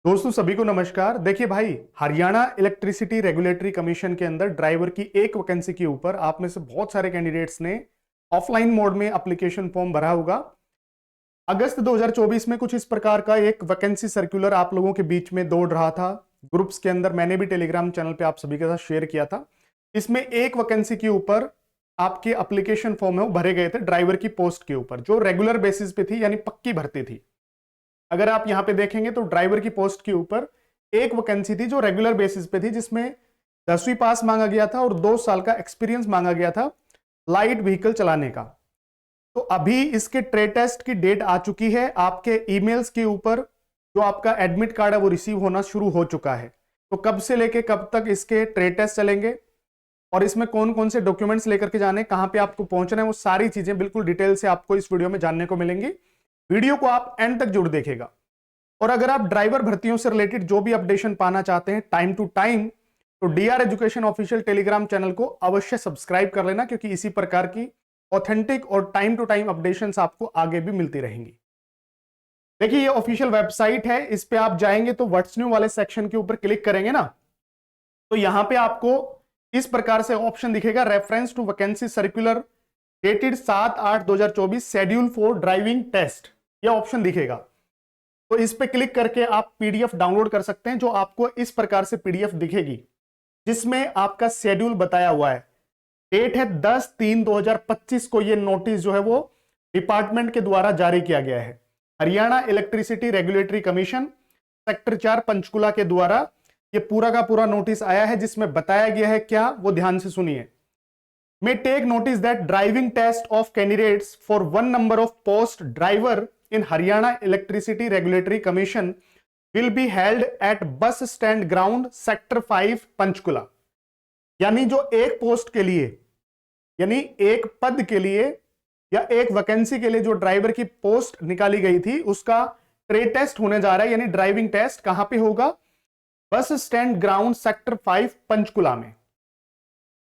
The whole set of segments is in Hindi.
दोस्तों सभी को नमस्कार। देखिए भाई, हरियाणा इलेक्ट्रिसिटी रेगुलेटरी कमीशन के अंदर ड्राइवर की एक वैकेंसी के ऊपर आप में से बहुत सारे कैंडिडेट्स ने ऑफलाइन मोड में एप्लीकेशन फॉर्म भरा होगा। अगस्त 2024 में कुछ इस प्रकार का एक वैकेंसी सर्कुलर आप लोगों के बीच में दौड़ रहा था ग्रुप्स के अंदर। मैंने भी टेलीग्राम चैनल पे आप सभी के साथ शेयर किया था। इसमें एक वैकेंसी के ऊपर आपके एप्लीकेशन फॉर्म है वो भरे गए थे ड्राइवर की पोस्ट के ऊपर, जो रेगुलर बेसिस पे थी, यानी पक्की भर्ती थी। अगर आप यहां पे देखेंगे तो ड्राइवर की पोस्ट के ऊपर एक वैकेंसी थी जो रेगुलर बेसिस पे थी, जिसमें 10वीं पास मांगा गया था और 2 साल का एक्सपीरियंस मांगा गया था लाइट व्हीकल चलाने का। तो अभी इसके ट्रेड टेस्ट की डेट आ चुकी है। आपके ईमेल्स के ऊपर जो आपका एडमिट कार्ड है वो रिसीव होना शुरू हो चुका है। तो कब से लेके कब तक इसके ट्रेड टेस्ट चलेंगे और इसमें कौन कौन से डॉक्यूमेंट्स लेकर के जाने, कहां पे आपको पहुंचना है, वो सारी चीजें बिल्कुल डिटेल से आपको इस वीडियो में जानने को मिलेंगी। वीडियो को आप एंड तक जरूर देखिएगा। और अगर आप ड्राइवर भर्तियों से रिलेटेड जो भी अपडेशन पाना चाहते हैं टाइम टू टाइम, तो DR education official Telegram channel को अवश्य सब्सक्राइब कर लेना, क्योंकि इसी प्रकार की ऑथेंटिक और टाइम टू टाइम अपडेशंस आपको आगे भी मिलती रहेंगी। देखिए, ये ऑफिशियल वेबसाइट है। इस पे आप जाएंगे तो व्हाट्स न्यू वाले सेक्शन के ऊपर क्लिक करेंगे ना, तो यहां पे आपको इस प्रकार से ऑप्शन दिखेगा, reference to vacancy circular dated 7/8/2024 schedule for driving test, यह ऑप्शन दिखेगा। तो इस पे क्लिक करके आप पीडीएफ डाउनलोड कर सकते हैं, जो आपको इस प्रकार से पीडीएफ दिखेगी, जिसमें आपका शेड्यूल बताया हुआ है। डेट है 10/3/2025 को ये नोटिस जो है वो डिपार्टमेंट के द्वारा जारी किया गया है। Haryana electricity regulatory commission sector 4 Panchkula के द्वारा ये पूरा का पूरा नोटिस आया है, जिसमें बताया गया है क्या, वो ध्यान से सुनिए। May take notice that driving test of candidates for one number of post driver in Haryana Electricity Regulatory Commission will be held at bus stand ground sector 5 Panchkula. यानी जो एक पोस्ट के लिए, यानी एक पद के लिए या एक वैकेंसी के लिए जो ड्राइवर की पोस्ट निकाली गई थी, उसका ट्रेड टेस्ट होने जा रहा है। यानी ड्राइविंग टेस्ट कहां पे होगा? Bus stand ground sector 5 Panchkula में।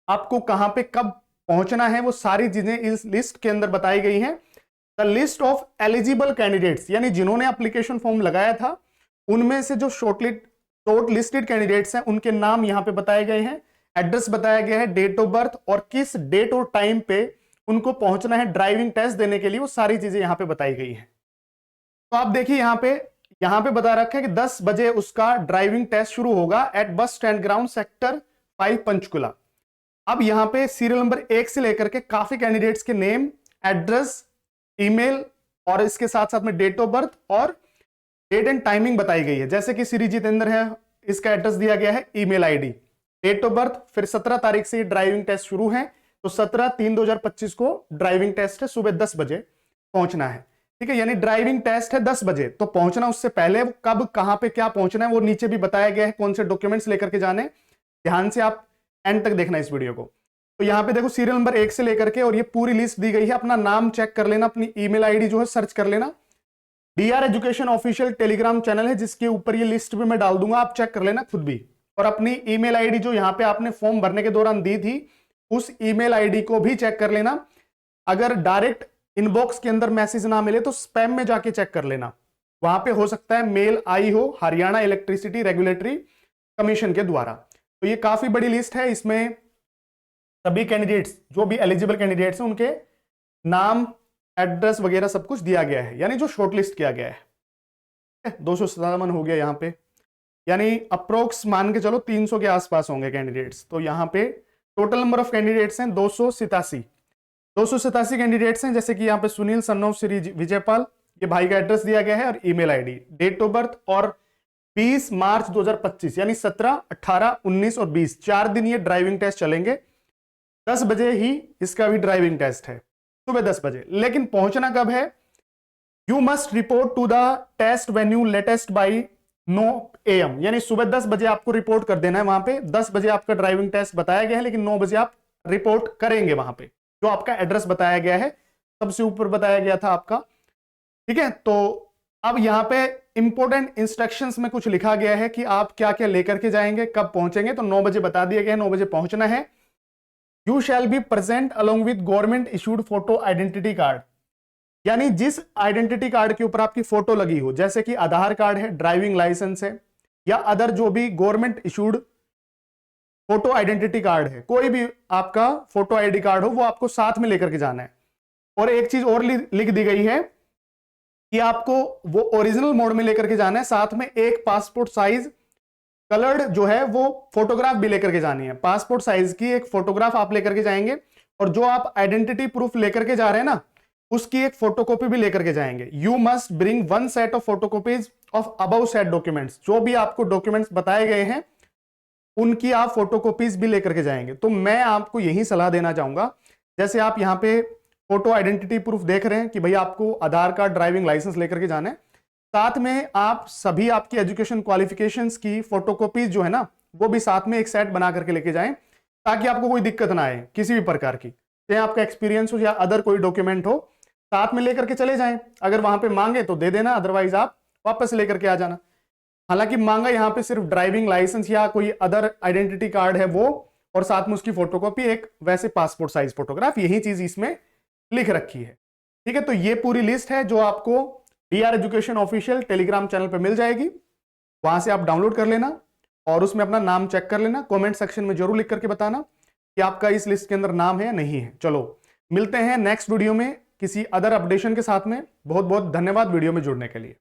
आपको कहां पे कब पहुंचना है वो सारी चीजें इस लिस्ट के अंदर बताई गई हैं। The list of eligible candidates, यानी जिन्होंने एप्लीकेशन फॉर्म लगाया था उनमें से जो शॉर्ट लिस्टेड कैंडिडेट्स हैं उनके नाम यहां पे बताए गए हैं, एड्रेस बताया गया है, डेट ऑफ बर्थ और किस डेट और टाइम पे उनको पहुंचना है ड्राइविंग टेस्ट देने के लिए, वो सारी चीजें यहां पे बताई गई हैं। तो आप देखिए यहां पे बता रखा है कि 10 बजे उसका ड्राइविंग टेस्ट शुरू होगा eight bus stand ground sector 5 Panchkula. अब यहां पे सीरियल नंबर 1 से लेकर के काफी कैंडिडेट्स के नेम, एड्रेस, ईमेल और इसके साथ साथ में डेट ऑफ बर्थ और डेट एंड टाइमिंग बताई गई है। जैसे कि श्री जितेंद्र है, इसका एड्रेस दिया गया है, email ID, date of birth, फिर 17 तारीख से ड्राइविंग टेस्ट शुरू है, तो 17/3/2025 को ड्राइविंग टेस्ट है, सुबह 10 बजे पहुंचना है। ठीक है, यानी ड्राइविंग टेस्ट है 10 बजे, तो पहुंचना उससे पहले कब कहां पे क्या पहुंचना है वो नीचे भी बताया गया है, कौन से डॉक्यूमेंट्स लेकर के जाने। ध्यान से आप एंड तक देखना इस वीडियो को। तो यहां पे देखो सीरियल नंबर 1 से लेकर के और ये पूरी लिस्ट दी गई है। अपना नाम चेक कर लेना, अपनी ईमेल आईडी जो है सर्च कर लेना। DR education official Telegram channel है जिसके ऊपर ये लिस्ट भी मैं डाल दूंगा, आप चेक कर लेना खुद भी। और अपनी ईमेल आईडी जो यहाँ पे आपने फॉर्म भरने के दौरान दी थी उस ईमेल आईडी को भी चेक कर लेना। अगर डायरेक्ट इनबॉक्स के अंदर मैसेज ना मिले तो स्पैम में जाके चेक कर लेना, वहां पे हो सकता है मेल आई हो हरियाणा इलेक्ट्रिसिटी रेगुलेटरी कमीशन के द्वारा। तो ये काफी बड़ी लिस्ट है, इसमें सभी कैंडिडेट्स जो भी एलिजिबल कैंडिडेट्स हैं उनके नाम, एड्रेस वगैरह सब कुछ दिया गया है, यानी जो शॉर्टलिस्ट किया गया है। 257 हो गया यहाँ पे, यानी अप्रोक्स मान के चलो 300 के आसपास होंगे कैंडिडेट्स। तो यहाँ पे टोटल नंबर ऑफ कैंडिडेट्स हैं 287 कैंडिडेट्स हैं। जैसे कि यहाँ पे सुनील सन ऑफ श्री विजयपाल, ये भाई का एड्रेस दिया गया है और email ID, date of birth और 20 मार्च 2025, यानी 17, 18, 19 और 20 4 दिन ये ड्राइविंग टेस्ट चलेंगे। 10 बजे ही इसका भी ड्राइविंग टेस्ट है, सुबह 10 बजे। लेकिन पहुंचना कब है? You must report to the test venue latest by 9 AM, यानी सुबह 10 बजे आपको रिपोर्ट कर देना है वहां पे। 10 बजे आपका ड्राइविंग टेस्ट बताया गया है, लेकिन 9 बजे आप रिपोर्ट करेंगे वहां पे, जो आपका एड्रेस बताया गया है, सबसे ऊपर बताया गया था आपका। ठीक है, तो अब यहां पे इंपॉर्टेंट इंस्ट्रक्शंस में कुछ लिखा गया है कि आप क्या क्या लेकर के जाएंगे, कब पहुंचेंगे। तो 9 बजे बता दिया गया है, 9 बजे पहुंचना है। You shall be present along with government issued photo identity card, यानी जिस आइडेंटिटी कार्ड के ऊपर आपकी फोटो लगी हो, जैसे कि आधार कार्ड है, ड्राइविंग लाइसेंस है, या अदर जो भी government issued photo identity card है, कोई भी आपका फोटो आईडी कार्ड हो, वो आपको साथ में लेकर के जाना है। और एक चीज और लिख दी गई है कि आपको वो ओरिजिनल मोड में लेकर के जाना है, साथ में एक पासपोर्ट साइज कलर्ड जो है वो फोटोग्राफ भी लेकर के जानी है। पासपोर्ट साइज की एक फोटोग्राफ आप लेकर के जाएंगे, और जो आप आइडेंटिटी प्रूफ लेकर के जा रहे हैं ना, उसकी एक फोटोकॉपी भी लेकर के जाएंगे। You must bring 1 set of photocopies of above set documents. जो भी आपको डॉक्यूमेंट्स बताए गए हैं उनकी आप फोटोकॉपीज भी लेकर के जाएंगे। तो मैं आपको यही सलाह देना चाहूंगा, जैसे आप यहाँ पे फोटो आइडेंटिटी प्रूफ देख रहे हैं कि भाई आपको आधार कार्ड, ड्राइविंग लाइसेंस लेकर के जाना है, साथ में आप सभी आपकी एजुकेशन क्वालिफिकेशंस की फोटोकॉपीज जो है ना, वो भी साथ में एक सेट बना करके लेके जाएं, ताकि आपको कोई दिक्कत ना आए किसी भी प्रकार की, चाहे आपका एक्सपीरियंस हो या अदर कोई डॉक्यूमेंट हो, साथ में लेकर के चले जाएं। अगर वहां पे मांगे तो दे देना, अदरवाइज आप वापस लेकर के आ जाना। हालांकि मांगा यहाँ पे सिर्फ ड्राइविंग लाइसेंस या कोई अदर आइडेंटिटी कार्ड है वो, और साथ में उसकी फोटोकॉपी, एक वैसे पासपोर्ट साइज फोटोग्राफ, यही चीज इसमें लिख रखी है। ठीक है, तो ये पूरी लिस्ट है जो आपको DR education official Telegram channel पे मिल जाएगी। वहां से आप डाउनलोड कर लेना और उसमें अपना नाम चेक कर लेना। कमेंट सेक्शन में जरूर लिख करके बताना कि आपका इस लिस्ट के अंदर नाम है या नहीं है। चलो मिलते हैं नेक्स्ट वीडियो में किसी अदर अपडेशन के साथ में। बहुत बहुत धन्यवाद वीडियो में जुड़ने के लिए।